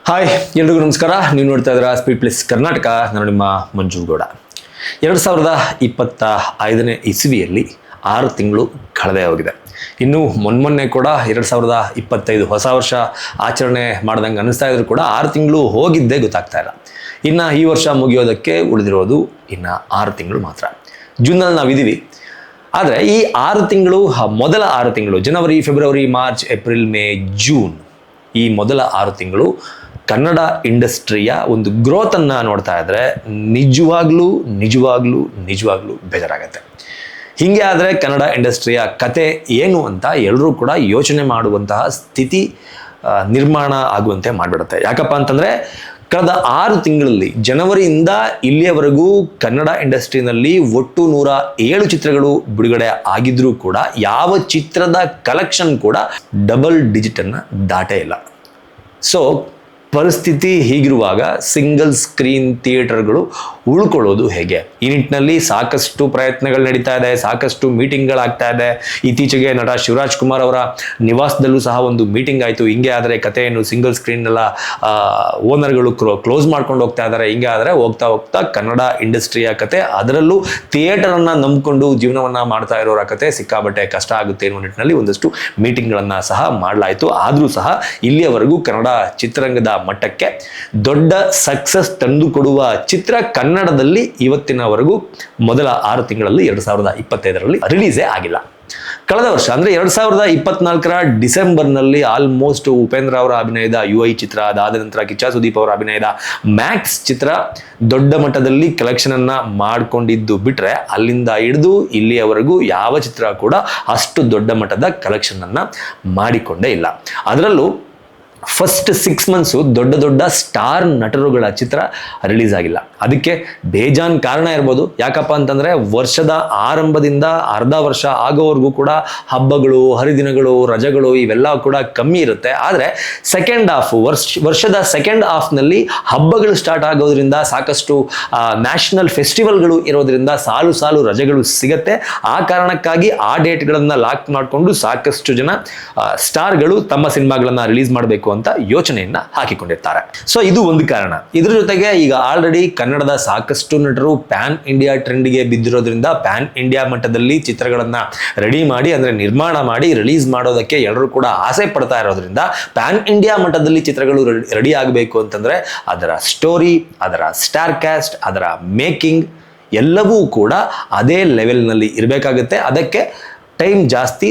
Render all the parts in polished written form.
Hi ಎಲ್ರಿಗೂ ನಮಸ್ಕಾರ. ನೀವು ನೋಡ್ತಾ ಇದ್ದೀರಾ ಸ್ಪೀಡ್ ಪ್ಲಸ್ ಕರ್ನಾಟಕ. ನಾನು ನಿಮ್ಮ ಮಂಜು ಗೌಡ. 2025ನೇ ಇಸವಿಯಲ್ಲಿ 6 ತಿಂಗಳು ಕಳೆದೇ ಹೋಗಿದೆ. ಇನ್ನು ಮೊನ್ನೆ ಕೂಡ 2025 ಹೊಸ ವರ್ಷ ಆಚರಣೆ ಮಾಡ್ದಂಗೆ ಅನಿಸ್ತಾ ಇದ್ರು ಕೂಡ 6 ತಿಂಗಳು ಹೋಗಿದ್ದೇ ಗೊತ್ತಾಗ್ತಾ ಇಲ್ಲ. ಇನ್ನು ಈ ವರ್ಷ ಮುಗಿಯೋದಕ್ಕೆ ಉಳಿದಿರೋದು ಇನ್ನು 6 ತಿಂಗಳು ಮಾತ್ರ. ಜೂನಲ್ಲಿ ನಾವಿದ್ದೀವಿ. ಆದರೆ ಈ 6 ತಿಂಗಳು, ಮೊದಲ 6 ತಿಂಗಳು ಜನವರಿ, ಫೆಬ್ರವರಿ, ಮಾರ್ಚ್, ಏಪ್ರಿಲ್, ಮೇ, ಜೂನ್, ಈ ಮೊದಲ 6 ತಿಂಗಳು ಕನ್ನಡ ಇಂಡಸ್ಟ್ರಿಯ ಒಂದು ಗ್ರೋತನ್ನು ನೋಡ್ತಾ ಇದ್ರೆ ನಿಜವಾಗ್ಲೂ ಬೇಜಾರಾಗತ್ತೆ. ಹೀಗೆ ಆದರೆ ಕನ್ನಡ ಇಂಡಸ್ಟ್ರಿಯ ಕತೆ ಏನು ಅಂತ ಎಲ್ಲರೂ ಕೂಡ ಯೋಚನೆ ಮಾಡುವಂತಹ ಸ್ಥಿತಿ ನಿರ್ಮಾಣ ಆಗುವಂತೆ ಮಾಡಿಬಿಡುತ್ತೆ. ಯಾಕಪ್ಪ ಅಂತಂದರೆ ಕಳೆದ 6 ತಿಂಗಳಲ್ಲಿ ಜನವರಿಯಿಂದ ಇಲ್ಲಿಯವರೆಗೂ ಕನ್ನಡ ಇಂಡಸ್ಟ್ರಿನಲ್ಲಿ ಒಟ್ಟು 107 ಚಿತ್ರಗಳು ಬಿಡುಗಡೆ ಆಗಿದ್ರೂ ಕೂಡ ಯಾವ ಚಿತ್ರದ ಕಲೆಕ್ಷನ್ ಕೂಡ ಡಬಲ್ ಡಿಜಿಟನ್ನು ದಾಟೇ ಇಲ್ಲ. ಸೊ ಪರಿಸ್ಥಿತಿ ಹೀಗಿರುವಾಗ ಸಿಂಗಲ್ ಸ್ಕ್ರೀನ್ ಥಿಯೇಟರ್ಗಳು ಉಳ್ಕೊಳ್ಳೋದು ಹೇಗೆ? ಈ ನಿಟ್ಟಿನಲ್ಲಿ ಸಾಕಷ್ಟು ಪ್ರಯತ್ನಗಳು ನಡೀತಾ ಇದೆ, ಸಾಕಷ್ಟು ಮೀಟಿಂಗ್ಗಳಾಗ್ತಾ ಇದೆ. ಇತ್ತೀಚೆಗೆ ನಟ ಶಿವರಾಜ್ ಕುಮಾರ್ ಅವರ ನಿವಾಸದಲ್ಲೂ ಸಹ ಒಂದು ಮೀಟಿಂಗ್ ಆಯಿತು. ಹಿಂಗೆ ಆದರೆ ಕಥೆಯನ್ನು ಸಿಂಗಲ್ ಸ್ಕ್ರೀನ್ನೆಲ್ಲ ಓನರ್ಗಳು ಕ್ಲೋಸ್ ಮಾಡ್ಕೊಂಡು ಹೋಗ್ತಾ ಇದ್ದಾರೆ. ಹಿಂಗೆ ಆದರೆ ಹೋಗ್ತಾ ಕನ್ನಡ ಇಂಡಸ್ಟ್ರಿಯ ಕತೆ, ಅದರಲ್ಲೂ ಥಿಯೇಟರನ್ನು ನಂಬಿಕೊಂಡು ಜೀವನವನ್ನು ಮಾಡ್ತಾ ಇರೋರ ಕತೆ ಸಿಕ್ಕಾಬಟ್ಟೆ ಕಷ್ಟ ಆಗುತ್ತೆ ಅನ್ನೋ ನಿಟ್ಟಿನಲ್ಲಿ ಒಂದಷ್ಟು ಮೀಟಿಂಗ್ಗಳನ್ನು ಸಹ ಮಾಡಲಾಯಿತು. ಆದರೂ ಸಹ ಇಲ್ಲಿಯವರೆಗೂ ಕನ್ನಡ ಚಿತ್ರರಂಗದ ಮಟ್ಟಕ್ಕೆ ದೊಡ್ಡ ಸಕ್ಸಸ್ ತಂದುಕೊಡುವ ಚಿತ್ರ ಕನ್ನಡದಲ್ಲಿ ಇವತ್ತಿನವರೆಗೂ ಮೊದಲ 6 ತಿಂಗಳಲ್ಲಿ 2025ರಲ್ಲಿ ರಿಲೀಸೇ ಆಗಿಲ್ಲ. ಕಳೆದ ವರ್ಷ ಅಂದರೆ 2024ರ ಡಿಸೆಂಬರ್ನಲ್ಲಿ ಆಲ್ಮೋಸ್ಟ್ ಉಪೇಂದ್ರ ಅವರ ಅಭಿನಯದ UI ಚಿತ್ರ, ಅದಾದ ನಂತರ ಕಿಚ್ಚ ಸುದೀಪ್ ಅವರ ಅಭಿನಯದ ಮ್ಯಾಕ್ಸ್ ಚಿತ್ರ ದೊಡ್ಡ ಮಟ್ಟದಲ್ಲಿ ಕಲೆಕ್ಷನ್ ಅನ್ನ ಮಾಡಿಕೊಂಡಿದ್ದು ಬಿಟ್ರೆ ಅಲ್ಲಿಂದ ಹಿಡಿದು ಇಲ್ಲಿಯವರೆಗೂ ಯಾವ ಚಿತ್ರ ಕೂಡ ಅಷ್ಟು ದೊಡ್ಡ ಮಟ್ಟದ ಕಲೆಕ್ಷನ್ ಅನ್ನ ಮಾಡಿಕೊಂಡೇ ಇಲ್ಲ. ಅದರಲ್ಲೂ ಫಸ್ಟ್ 6 ಮಂತ್ಸು ದೊಡ್ಡ ಸ್ಟಾರ್ ನಟರುಗಳ ಚಿತ್ರ ರಿಲೀಸ್ ಆಗಿಲ್ಲ. ಅದಕ್ಕೆ ಬೇಜಾನ್ ಕಾರಣ ಇರ್ಬೋದು. ಯಾಕಪ್ಪ ಅಂತಂದರೆ ವರ್ಷದ ಆರಂಭದಿಂದ ಅರ್ಧ ವರ್ಷ ಆಗೋವರೆಗೂ ಕೂಡ ಹಬ್ಬಗಳು, ಹರಿದಿನಗಳು, ರಜೆಗಳು ಇವೆಲ್ಲ ಕೂಡ ಕಮ್ಮಿ ಇರುತ್ತೆ. ಆದರೆ ಸೆಕೆಂಡ್ ಹಾಫ್, ವರ್ಷದ ಸೆಕೆಂಡ್ ಹಾಫ್ನಲ್ಲಿ ಹಬ್ಬಗಳು ಸ್ಟಾರ್ಟ್ ಆಗೋದ್ರಿಂದ, ಸಾಕಷ್ಟು ನ್ಯಾಷನಲ್ ಫೆಸ್ಟಿವಲ್ಗಳು ಇರೋದ್ರಿಂದ ಸಾಲು ರಜೆಗಳು ಸಿಗತ್ತೆ. ಆ ಕಾರಣಕ್ಕಾಗಿ ಆ ಡೇಟ್ಗಳನ್ನು ಲಾಕ್ ಮಾಡಿಕೊಂಡು ಸಾಕಷ್ಟು ಜನ ಸ್ಟಾರ್ಗಳು ತಮ್ಮ ಸಿನಿಮಾಗಳನ್ನು ರಿಲೀಸ್ ಮಾಡಬೇಕು ಅಂತ ಯೋಚನೆಯನ್ನ ಹಾಕಿಕೊಂಡಿರ್ತಾರೆ. ಸೊ ಇದು ಒಂದು ಕಾರಣ. ಇದ್ರ ಜೊತೆಗೆ ಈಗ ಆಲ್ರೆಡಿ ಕನ್ನಡದ ಸಾಕಷ್ಟು ನಟರು ಪ್ಯಾನ್ ಇಂಡಿಯಾ ಟ್ರೆಂಡ್ಗೆ ಬಿದ್ದಿರೋದ್ರಿಂದ ಪ್ಯಾನ್ ಇಂಡಿಯಾ ಮಟ್ಟದಲ್ಲಿ ಚಿತ್ರಗಳನ್ನ ರೆಡಿ ಮಾಡಿ, ಅಂದ್ರೆ ನಿರ್ಮಾಣ ಮಾಡಿ ರಿಲೀಸ್ ಮಾಡೋದಕ್ಕೆ ಎಲ್ಲರೂ ಕೂಡ ಆಸೆ ಪಡ್ತಾ ಇರೋದ್ರಿಂದ ಪ್ಯಾನ್ ಇಂಡಿಯಾ ಮಟ್ಟದಲ್ಲಿ ಚಿತ್ರಗಳು ರೆಡಿ ಆಗಬೇಕು ಅಂತಂದ್ರೆ ಅದರ ಸ್ಟೋರಿ, ಅದರ ಸ್ಟಾರ್ ಕ್ಯಾಸ್ಟ್, ಅದರ ಮೇಕಿಂಗ್ ಎಲ್ಲವೂ ಕೂಡ ಅದೇ ಲೆವೆಲ್ನಲ್ಲಿ ಇರಬೇಕಾಗುತ್ತೆ. ಅದಕ್ಕೆ ಟೈಮ್ ಜಾಸ್ತಿ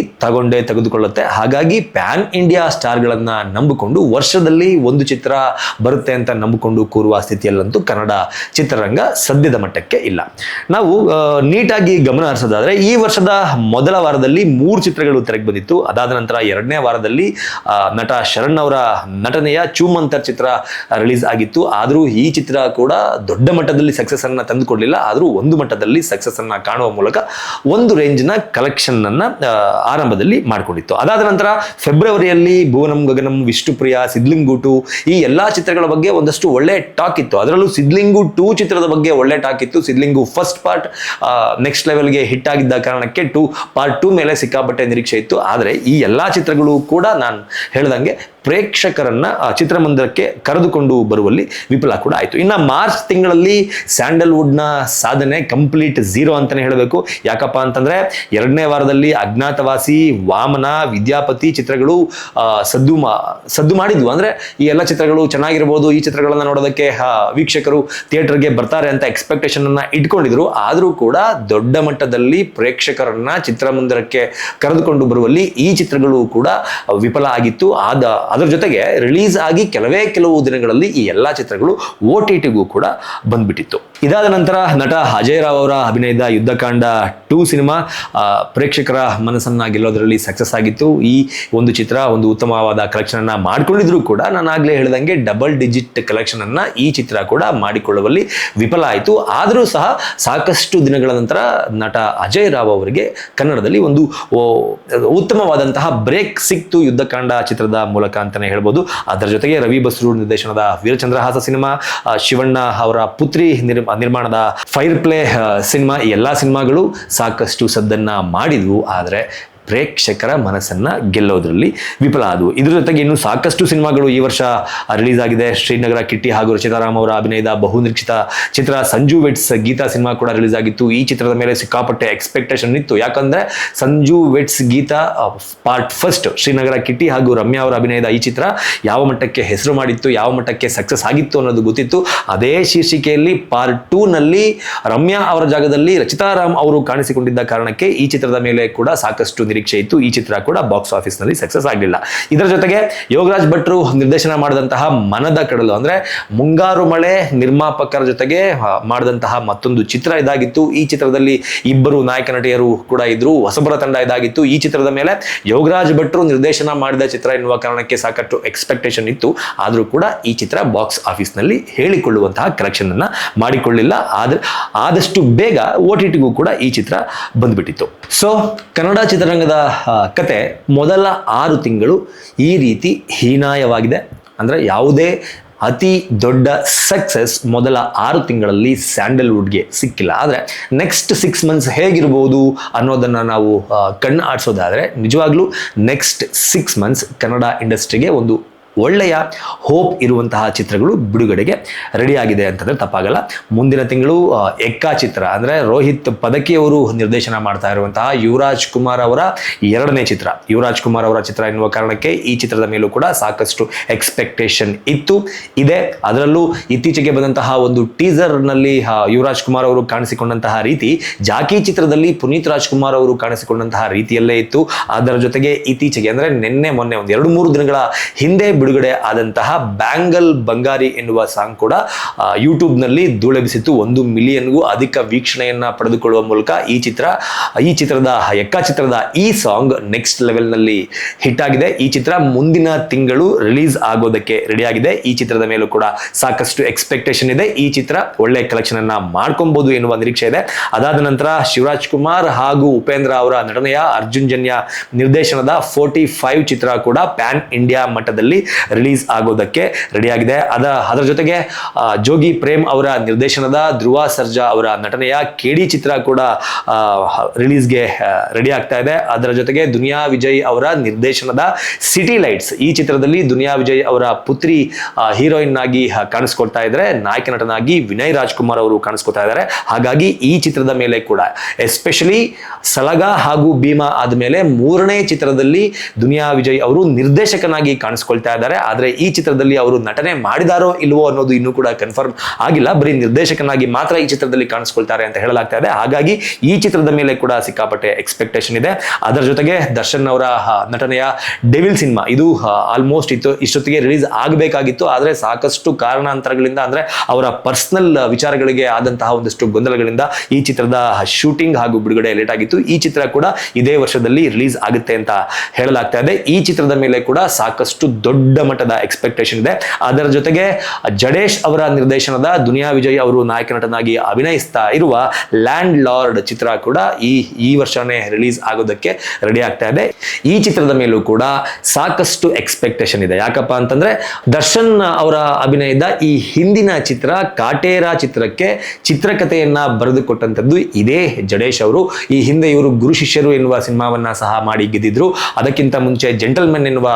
ತೆಗೆದುಕೊಳ್ಳುತ್ತೆ. ಹಾಗಾಗಿ ಪ್ಯಾನ್ ಇಂಡಿಯಾ ಸ್ಟಾರ್ಗಳನ್ನು ನಂಬಿಕೊಂಡು ವರ್ಷದಲ್ಲಿ ಒಂದು ಚಿತ್ರ ಬರುತ್ತೆ ಅಂತ ನಂಬಿಕೊಂಡು ಕೂರುವ ಸ್ಥಿತಿಯಲ್ಲಂತೂ ಕನ್ನಡ ಚಿತ್ರರಂಗ ಸದ್ಯದ ಮಟ್ಟಕ್ಕೆ ಇಲ್ಲ. ನಾವು ನೀಟಾಗಿ ಗಮನ ಹರಿಸೋದಾದ್ರೆ ಈ ವರ್ಷದ ಮೊದಲ ವಾರದಲ್ಲಿ 3 ಚಿತ್ರಗಳು ತೆರೆಗೆ ಬಂದಿತ್ತು. ಅದಾದ ನಂತರ 2ನೇ ವಾರದಲ್ಲಿ ನಟ ಶರಣ್ ಅವರ ನಟನೆಯ ಚೂಮಂತರ್ ಚಿತ್ರ ರಿಲೀಸ್ ಆಗಿತ್ತು. ಆದರೂ ಈ ಚಿತ್ರ ಕೂಡ ದೊಡ್ಡ ಮಟ್ಟದಲ್ಲಿ ಸಕ್ಸಸ್ ಅನ್ನ ತಂದುಕೊಡ್ಲಿಲ್ಲ. ಆದರೂ ಒಂದು ಮಟ್ಟದಲ್ಲಿ ಸಕ್ಸಸ್ ಅನ್ನ ಕಾಣುವ ಮೂಲಕ ಒಂದು ರೇಂಜ್ನ ಕಲೆಕ್ಷನ್ ಆರಂಭದಲ್ಲಿ ಮಾಡಿಕೊಂಡಿತ್ತು. ಅದಾದ ನಂತರ ಫೆಬ್ರವರಿಯಲ್ಲಿ ಭುವನಂ ಗಗನಂ, ವಿಷ್ಣುಪ್ರಿಯ, ಸಿದ್ಲಿಂಗು 2 ಈ ಎಲ್ಲಾ ಚಿತ್ರಗಳ ಬಗ್ಗೆ ಒಂದಷ್ಟು ಒಳ್ಳೆ ಟಾಕ್ ಇತ್ತು. ಅದರಲ್ಲೂ ಸಿದ್ಲಿಂಗು 2 ಚಿತ್ರದ ಬಗ್ಗೆ ಒಳ್ಳೆ ಟಾಕ್ ಇತ್ತು. ಸಿದ್ಲಿಂಗು ಫಸ್ಟ್ ಪಾರ್ಟ್ ನೆಕ್ಸ್ಟ್ ಲೆವೆಲ್ಗೆ ಹಿಟ್ ಆಗಿದ್ದ ಕಾರಣಕ್ಕೆ ಪಾರ್ಟ್ 2 ಮೇಲೆ ಸಿಕ್ಕಾಪಟ್ಟೆ ನಿರೀಕ್ಷೆ ಇತ್ತು. ಆದರೆ ಈ ಎಲ್ಲಾ ಚಿತ್ರಗಳು ಕೂಡ ನಾನು ಹೇಳ್ದಂಗೆ ಪ್ರೇಕ್ಷಕರನ್ನ ಚಿತ್ರಮಂದಿರಕ್ಕೆ ಕರೆದುಕೊಂಡು ಬರುವಲ್ಲಿ ವಿಫಲ ಕೂಡ ಆಯಿತು. ಇನ್ನು ಮಾರ್ಚ್ ತಿಂಗಳಲ್ಲಿ ಸ್ಯಾಂಡಲ್ವುಡ್ನ ಸಾಧನೆ ಕಂಪ್ಲೀಟ್ 0 ಅಂತಾನೆ ಹೇಳಬೇಕು. ಯಾಕಪ್ಪ ಅಂತಂದ್ರೆ 2ನೇ ವಾರದಲ್ಲಿ ಅಜ್ಞಾತವಾಸಿ, ವಾಮನ, ವಿದ್ಯಾಪತಿ ಚಿತ್ರಗಳು ಸದ್ದು ಮಾಡಿದ್ವು. ಅಂದ್ರೆ ಈ ಎಲ್ಲ ಚಿತ್ರಗಳು ಚೆನ್ನಾಗಿರ್ಬೋದು, ಈ ಚಿತ್ರಗಳನ್ನ ನೋಡೋದಕ್ಕೆ ವೀಕ್ಷಕರು ಥಿಯೇಟರ್ಗೆ ಬರ್ತಾರೆ ಅಂತ ಎಕ್ಸ್ಪೆಕ್ಟೇಷನ್ ಅನ್ನ ಇಟ್ಕೊಂಡಿದ್ರು. ಆದರೂ ಕೂಡ ದೊಡ್ಡ ಮಟ್ಟದಲ್ಲಿ ಪ್ರೇಕ್ಷಕರನ್ನ ಚಿತ್ರಮಂದಿರಕ್ಕೆ ಕರೆದುಕೊಂಡು ಬರುವಲ್ಲಿ ಈ ಚಿತ್ರಗಳು ಕೂಡ ವಿಫಲ ಆಗಿತ್ತು. ಅದರ ಜೊತೆಗೆ ರಿಲೀಸ್ ಆಗಿ ಕೆಲವು ದಿನಗಳಲ್ಲಿ ಈ ಎಲ್ಲಾ ಚಿತ್ರಗಳು OTTಗೂ ಕೂಡ ಬಂದ್ಬಿಟ್ಟಿತ್ತು. ಇದಾದ ನಂತರ ನಟ ಅಜಯ್ ರಾವ್ ಅವರ ಅಭಿನಯದ ಯುದ್ಧಕಾಂಡ 2 ಸಿನಿಮಾ ಪ್ರೇಕ್ಷಕರ ಮನಸ್ಸನ್ನ ಗೆಲ್ಲೋದ್ರಲ್ಲಿ ಸಕ್ಸಸ್ ಆಗಿತ್ತು. ಈ ಒಂದು ಚಿತ್ರ ಒಂದು ಉತ್ತಮವಾದ ಕಲೆಕ್ಷನ್ ಅನ್ನ ಮಾಡಿಕೊಂಡಿದ್ರು ಕೂಡ ನಾನು ಆಗ್ಲೇ ಹೇಳಿದಂಗೆ ಡಬಲ್ ಡಿಜಿಟ್ ಕಲೆಕ್ಷನ್ ಅನ್ನ ಈ ಚಿತ್ರ ಕೂಡ ಮಾಡಿಕೊಳ್ಳುವಲ್ಲಿ ವಿಫಲ ಆಯಿತು. ಆದರೂ ಸಹ ಸಾಕಷ್ಟು ದಿನಗಳ ನಂತರ ನಟ ಅಜಯ್ ರಾವ್ ಅವರಿಗೆ ಕನ್ನಡದಲ್ಲಿ ಒಂದು ಉತ್ತಮವಾದಂತಹ ಬ್ರೇಕ್ ಸಿಕ್ತು ಯುದ್ಧಕಾಂಡ ಚಿತ್ರದ ಮೂಲಕ ಅಂತಾನೆ ಹೇಳ್ಬೋದು. ಅದರ ಜೊತೆಗೆ ರವಿ ಬಸ್ರೂರ್ ನಿರ್ದೇಶನದ ವೀರಚಂದ್ರಹಾಸ ಸಿನಿಮಾ, ಶಿವಣ್ಣ ಅವರ ಪುತ್ರಿ ನಿರ್ಮಾಣದ ಫೈರ್ ಪ್ಲೇ ಸಿನಿಮಾ, ಈ ಎಲ್ಲಾ ಸಿನಿಮಾಗಳು ಸಾಕಷ್ಟು ಸದ್ದನ್ನ ಮಾಡಿದ್ವು. ಆದರೆ ಪ್ರೇಕ್ಷಕರ ಮನಸ್ಸನ್ನು ಗೆಲ್ಲೋದ್ರಲ್ಲಿ ವಿಫಲ ಆದವು. ಇದ್ರ ಜೊತೆಗೆ ಇನ್ನು ಸಾಕಷ್ಟು ಸಿನಿಮಾಗಳು ಈ ವರ್ಷ ರಿಲೀಸ್ ಆಗಿದೆ. ಶ್ರೀನಗರ ಕಿಟ್ಟಿ ಹಾಗೂ ರಚಿತಾರಾಮ್ ಅವರ ಅಭಿನಯದ ಬಹುನಿರೀಕ್ಷಿತ ಚಿತ್ರ ಸಂಜು ವೆಟ್ಸ್ ಗೀತಾ ಸಿನಿಮಾ ಕೂಡ ರಿಲೀಸ್ ಆಗಿತ್ತು. ಈ ಚಿತ್ರದ ಮೇಲೆ ಸಿಕ್ಕಾಪಟ್ಟೆ ಎಕ್ಸ್ಪೆಕ್ಟೇಷನ್ ಇತ್ತು. ಯಾಕಂದ್ರೆ Sanju vets Geetha part first, Srinagar Kitty ಹಾಗೂ ರಮ್ಯಾ ಅವರ ಅಭಿನಯದ ಈ ಚಿತ್ರ ಯಾವ ಮಟ್ಟಕ್ಕೆ ಹೆಸರು ಮಾಡಿತ್ತು, ಯಾವ ಮಟ್ಟಕ್ಕೆ ಸಕ್ಸಸ್ ಆಗಿತ್ತು ಅನ್ನೋದು ಗೊತ್ತಿತ್ತು. ಅದೇ ಶೀರ್ಷಿಕೆಯಲ್ಲಿ ಪಾರ್ಟ್ 2 ನಲ್ಲಿ ರಮ್ಯಾ ಅವರ ಜಾಗದಲ್ಲಿ ರಚಿತಾರಾಮ್ ಅವರು ಕಾಣಿಸಿಕೊಂಡಿದ್ದ ಕಾರಣಕ್ಕೆ ಈ ಚಿತ್ರದ ಮೇಲೆ ಕೂಡ ಸಾಕಷ್ಟು ನಿರೀಕ್ಷೆ ಇತ್ತು. ಈ ಚಿತ್ರ ಕೂಡ ಬಾಕ್ಸ್ ಆಫೀಸ್ ನಲ್ಲಿ ಸಕ್ಸಸ್ ಆಗಲಿಲ್ಲ. ಇದರ ಜೊತೆಗೆ ಯೋಗರಾಜ್ ಭಟ್ರು ನಿರ್ದೇಶನ ಮಾಡಿದಂತಹ ಮನದ ಕಡಲು ಅಂದ್ರೆ ಮುಂಗಾರು ಮಳೆ ನಿರ್ಮಾಪಕರ ಜೊತೆಗೆ ಮಾಡಿದಂತಹ ಮತ್ತೊಂದು ಚಿತ್ರ ಇದಾಗಿತ್ತು. ಈ ಚಿತ್ರದಲ್ಲಿ ಇಬ್ಬರು ನಾಯಕ ನಟಿಯರು ಕೂಡ ಇದ್ರು. ಹೊಸಬರ ತಂಡ ಇದಾಗಿತ್ತು. ಈ ಚಿತ್ರದ ಮೇಲೆ ಯೋಗರಾಜ್ ಭಟ್ರು ನಿರ್ದೇಶನ ಮಾಡಿದ ಚಿತ್ರ ಎನ್ನುವ ಕಾರಣಕ್ಕೆ ಸಾಕಷ್ಟು ಎಕ್ಸ್ಪೆಕ್ಟೇಷನ್ ಇತ್ತು. ಆದರೂ ಕೂಡ ಈ ಚಿತ್ರ ಬಾಕ್ಸ್ ಆಫೀಸ್ ನಲ್ಲಿ ಹೇಳಿಕೊಳ್ಳುವಂತಹ ಕಲೆಕ್ಷನ್ ಅನ್ನ ಮಾಡಿಕೊಳ್ಳಿಲ್ಲ. ಆದ್ರೆ ಆದಷ್ಟು ಬೇಗ OTT-ಗೂ ಕೂಡ ಈ ಚಿತ್ರ ಬಂದ್ಬಿಟ್ಟಿತ್ತು. ಸೊ ಕನ್ನಡ ಚಿತ್ರರಂಗದ ಕತೆ ಮೊದಲ 6 ತಿಂಗಳು ಈ ರೀತಿ ಹೀನಾಯವಾಗಿದೆ. ಅಂದ್ರೆ ಯಾವುದೇ ಅತಿ ದೊಡ್ಡ ಸಕ್ಸಸ್ ಮೊದಲ 6 ತಿಂಗಳಲ್ಲಿ ಸ್ಯಾಂಡಲ್ವುಡ್ಗೆ ಸಿಕ್ಕಿಲ್ಲ. ಆದರೆ ನೆಕ್ಸ್ಟ್ 6 ಮಂತ್ಸ್ ಹೇಗಿರ್ಬೋದು ಅನ್ನೋದನ್ನು ನಾವು ಕಣ್ಣು ಆಡಿಸೋದಾದರೆ ನಿಜವಾಗ್ಲೂ ನೆಕ್ಸ್ಟ್ 6 ಮಂತ್ಸ್ ಕನ್ನಡ ಇಂಡಸ್ಟ್ರಿಗೆ ಒಂದು ಒಳ್ಳೆಯ ಹೋಪ್ ಇರುವಂತಹ ಚಿತ್ರಗಳು ಬಿಡುಗಡೆಗೆ ರೆಡಿಯಾಗಿದೆ ಅಂತಂದರೆ ತಪ್ಪಾಗಲ್ಲ. ಮುಂದಿನ ತಿಂಗಳು ಎಕ್ಕಾ ಚಿತ್ರ ಅಂದರೆ ರೋಹಿತ್ ಪದಕಿಯವರು ನಿರ್ದೇಶನ ಮಾಡ್ತಾ ಇರುವಂತಹ ಯುವರಾಜ್ ಕುಮಾರ್ ಅವರ 2ನೇ ಚಿತ್ರ, ಯುವರಾಜ್ ಕುಮಾರ್ ಅವರ ಚಿತ್ರ ಎನ್ನುವ ಕಾರಣಕ್ಕೆ ಈ ಚಿತ್ರದ ಮೇಲೂ ಕೂಡ ಸಾಕಷ್ಟು ಎಕ್ಸ್ಪೆಕ್ಟೇಷನ್ ಇದೆ. ಅದರಲ್ಲೂ ಇತ್ತೀಚೆಗೆ ಬಂದಂತಹ ಒಂದು ಟೀಸರ್ನಲ್ಲಿ ಯುವರಾಜ್ ಕುಮಾರ್ ಅವರು ಕಾಣಿಸಿಕೊಂಡಂತಹ ರೀತಿ ಜಾಕಿ ಚಿತ್ರದಲ್ಲಿ ಪುನೀತ್ ರಾಜ್ಕುಮಾರ್ ಅವರು ಕಾಣಿಸಿಕೊಂಡಂತಹ ರೀತಿಯಲ್ಲೇ ಇತ್ತು. ಅದರ ಜೊತೆಗೆ ಇತ್ತೀಚೆಗೆ ಅಂದರೆ ಮೊನ್ನೆ ಒಂದು 2-3 ದಿನಗಳ ಹಿಂದೆ ಬಿಡುಗಡೆ ಆದಂತಹ ಬ್ಯಾಂಗಲ್ ಬಂಗಾರಿ ಎನ್ನುವ ಸಾಂಗ್ ಕೂಡ ಯೂಟ್ಯೂಬ್ನಲ್ಲಿ ಧೂಳೆಬಿಸಿತ್ತು. 1 ಮಿಲಿಯನ್ಗೂ ಅಧಿಕ ವೀಕ್ಷಣೆಯನ್ನ ಪಡೆದುಕೊಳ್ಳುವ ಮೂಲಕ ಈ ಚಿತ್ರದ ಎಕ್ಕಾ ಚಿತ್ರದ ಈ ಸಾಂಗ್ ನೆಕ್ಸ್ಟ್ ಲೆವೆಲ್ನಲ್ಲಿ ಹಿಟ್ ಆಗಿದೆ. ಈ ಚಿತ್ರ ಮುಂದಿನ ತಿಂಗಳು ರಿಲೀಸ್ ಆಗೋದಕ್ಕೆ ರೆಡಿ ಆಗಿದೆ. ಈ ಚಿತ್ರದ ಮೇಲೂ ಕೂಡ ಸಾಕಷ್ಟು ಎಕ್ಸ್ಪೆಕ್ಟೇಷನ್ ಇದೆ. ಈ ಚಿತ್ರ ಒಳ್ಳೆ ಕಲೆಕ್ಷನ್ ಅನ್ನ ಮಾಡ್ಕೊಬಹುದು ಎನ್ನುವ ನಿರೀಕ್ಷೆ ಇದೆ. ಅದಾದ ನಂತರ ಶಿವರಾಜ್ ಕುಮಾರ್ ಹಾಗೂ ಉಪೇಂದ್ರ ಅವರ ನಟನೆಯ ಅರ್ಜುನ್ ಜನ್ಯ ನಿರ್ದೇಶನದ 45 ಚಿತ್ರ ಕೂಡ ಪ್ಯಾನ್ ಇಂಡಿಯಾ ಮಟ್ಟದಲ್ಲಿ ರಿಲೀಸ್ ಆಗೋದಕ್ಕೆ ರೆಡಿಯಾಗಿದೆ. ಅದರ ಜೊತೆಗೆ ಜೋಗಿ ಪ್ರೇಮ್ ಅವರ ನಿರ್ದೇಶನದ ಧ್ರುವ ಸರ್ಜಾ ಅವರ ನಟನೆಯ ಕೇಡಿ ಚಿತ್ರ ಕೂಡ ರಿಲೀಸ್ಗೆ ರೆಡಿ ಆಗ್ತಾ ಇದೆ. ಅದರ ಜೊತೆಗೆ ದುನಿಯಾ ವಿಜಯ್ ಅವರ ನಿರ್ದೇಶನದ ಸಿಟಿ ಲೈಟ್ಸ್, ಈ ಚಿತ್ರದಲ್ಲಿ ದುನಿಯಾ ವಿಜಯ್ ಅವರ ಪುತ್ರಿ ಹೀರೋಯಿನ್ ಆಗಿ ಕಾಣಿಸ್ಕೊಳ್ತಾ ಇದ್ದಾರೆ. ನಾಯಕ ನಟನಾಗಿ ವಿನಯ್ ರಾಜ್ಕುಮಾರ್ ಅವರು ಕಾಣಿಸ್ಕೊಳ್ತಾ ಇದ್ದಾರೆ. ಹಾಗಾಗಿ ಈ ಚಿತ್ರದ ಮೇಲೆ ಕೂಡ ಎಸ್ಪೆಷಲಿ ಸಲಗ ಹಾಗೂ ಭೀಮಾ ಆದ್ಮೇಲೆ 3ನೇ ಚಿತ್ರದಲ್ಲಿ ದುನಿಯಾ ವಿಜಯ್ ಅವರು ನಿರ್ದೇಶಕನಾಗಿ ಕಾಣಿಸ್ಕೊಳ್ತಾ ಇದ್ದಾರೆ. ಆದ್ರೆ ಈ ಚಿತ್ರದಲ್ಲಿ ಅವರು ನಟನೆ ಮಾಡಿದಾರೋ ಇಲ್ವೋ ಅನ್ನೋದು ಇನ್ನೂ ಕೂಡ ಕನ್ಫರ್ಮ್ ಆಗಿಲ್ಲ. ಬರೀ ನಿರ್ದೇಶಕನಾಗಿ ಮಾತ್ರ ಈ ಚಿತ್ರದಲ್ಲಿ ಕಾಣಿಸ್ಕೊಳ್ತಾರೆ ಅಂತ ಹೇಳಲಾಗ್ತಾ ಇದೆ. ಹಾಗಾಗಿ ಈ ಚಿತ್ರದ ಮೇಲೆ ಕೂಡ ಸಿಕ್ಕಾಪಟ್ಟೆ ಎಕ್ಸ್ಪೆಕ್ಟೇಷನ್ ಇದೆ. ಅದರ ಜೊತೆಗೆ ದರ್ಶನ್ ಅವರ ನಟನೆಯ ಡೆವಿಲ್ ಸಿನಿಮಾ ಇದು ಆಲ್ಮೋಸ್ಟ್ ಇಷ್ಟೊತ್ತಿಗೆ ರಿಲೀಸ್ ಆಗಬೇಕಾಗಿತ್ತು. ಆದರೆ ಸಾಕಷ್ಟು ಕಾರಣಾಂತರಗಳಿಂದ ಅಂದ್ರೆ ಅವರ ಪರ್ಸನಲ್ ವಿಚಾರಗಳಿಗೆ ಆದಂತಹ ಒಂದಷ್ಟು ಗೊಂದಲಗಳಿಂದ ಈ ಚಿತ್ರದ ಶೂಟಿಂಗ್ ಹಾಗೂ ಬಿಡುಗಡೆ ಲೇಟ್ ಆಗಿತ್ತು. ಈ ಚಿತ್ರ ಕೂಡ ಇದೇ ವರ್ಷದಲ್ಲಿ ರಿಲೀಸ್ ಆಗುತ್ತೆ ಅಂತ ಹೇಳಲಾಗ್ತಾ ಇದೆ. ಈ ಚಿತ್ರದ ಮೇಲೆ ಕೂಡ ಸಾಕಷ್ಟು ದೊಡ್ಡ ಮಟ್ಟದ ಎಕ್ಸ್ಪೆಕ್ಟೇಷನ್ ಇದೆ. ಅದರ ಜೊತೆಗೆ ಜಡೇಶ್ ಅವರ ನಿರ್ದೇಶನದ ದುನಿಯಾ ವಿಜಯ್ ಅವರು ನಾಯಕ ನಟನಾಗಿ ಅಭಿನಯಿಸ್ತಾ ಇರುವ ಲ್ಯಾಂಡ್ ಲಾರ್ಡ್ ಚಿತ್ರ ಕೂಡ ಈ ವರ್ಷನೇ ರಿಲೀಸ್ ಆಗೋದಕ್ಕೆ ರೆಡಿ ಆಗ್ತಾ ಇದೆ. ಈ ಚಿತ್ರದ ಮೇಲೂ ಕೂಡ ಸಾಕಷ್ಟು ಎಕ್ಸ್ಪೆಕ್ಟೇಷನ್ ಇದೆ. ಯಾಕಪ್ಪ ಅಂತಂದ್ರೆ ದರ್ಶನ್ ಅವರ ಅಭಿನಯದ ಈ ಹಿಂದಿನ ಚಿತ್ರ ಕಾಟೇರ ಚಿತ್ರಕ್ಕೆ ಚಿತ್ರಕಥೆಯನ್ನ ಬರೆದುಕೊಟ್ಟಂತದ್ದು ಇದೇ ಜಡೇಶ್ ಅವರು. ಈ ಹಿಂದೆ ಇವರು ಗುರು ಶಿಷ್ಯರು ಎನ್ನುವ ಸಿನಿಮಾವನ್ನ ಸಹ ಮಾಡಿ ಗೆದ್ದಿದ್ರು. ಅದಕ್ಕಿಂತ ಮುಂಚೆ ಜೆಂಟಲ್ಮೆನ್ ಎನ್ನುವ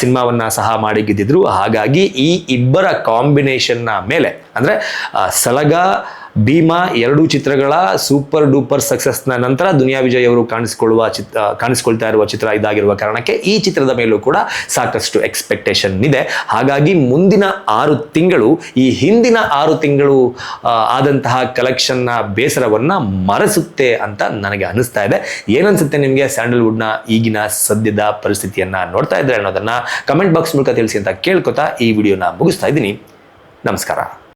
ಸಿನಿಮಾವನ್ನ ಸಹ ಮಾಡಿ ಗೆದ್ದಿದ್ರು. ಹಾಗಾಗಿ ಈ ಇಬ್ಬರ ಕಾಂಬಿನೇಷನ್ ಮೇಲೆ ಅಂದ್ರೆ ಸಲಗ ಭೀಮಾ 2 ಚಿತ್ರಗಳ ಸೂಪರ್ ಡೂಪರ್ ಸಕ್ಸಸ್ನ ನಂತರ ದುನಿಯಾ ವಿಜಯ್ ಅವರು ಕಾಣಿಸ್ಕೊಳ್ತಾ ಇರುವ ಚಿತ್ರ ಇದಾಗಿರುವ ಕಾರಣಕ್ಕೆ ಈ ಚಿತ್ರದ ಮೇಲೂ ಕೂಡ ಸಾಕಷ್ಟು ಎಕ್ಸ್ಪೆಕ್ಟೇಷನ್ ಇದೆ. ಹಾಗಾಗಿ ಮುಂದಿನ 6 ತಿಂಗಳು ಈ ಹಿಂದಿನ 6 ತಿಂಗಳು ಆದಂತಹ ಕಲೆಕ್ಷನ್ನ ಬೇಸರವನ್ನ ಮರೆಸುತ್ತೆ ಅಂತ ನನಗೆ ಅನಿಸ್ತಾ ಇದೆ. ಏನನ್ಸುತ್ತೆ ನಿಮಗೆ ಸ್ಯಾಂಡಲ್ವುಡ್ನ ಈಗಿನ ಸದ್ಯದ ಪರಿಸ್ಥಿತಿಯನ್ನ ನೋಡ್ತಾ ಇದ್ರೆ ಅನ್ನೋದನ್ನ ಕಮೆಂಟ್ ಬಾಕ್ಸ್ ಮೂಲಕ ತಿಳಿಸಿ ಅಂತ ಕೇಳ್ಕೊತಾ ಈ ವಿಡಿಯೋನ ಮುಗಿಸ್ತಾ ಇದ್ದೀನಿ. ನಮಸ್ಕಾರ.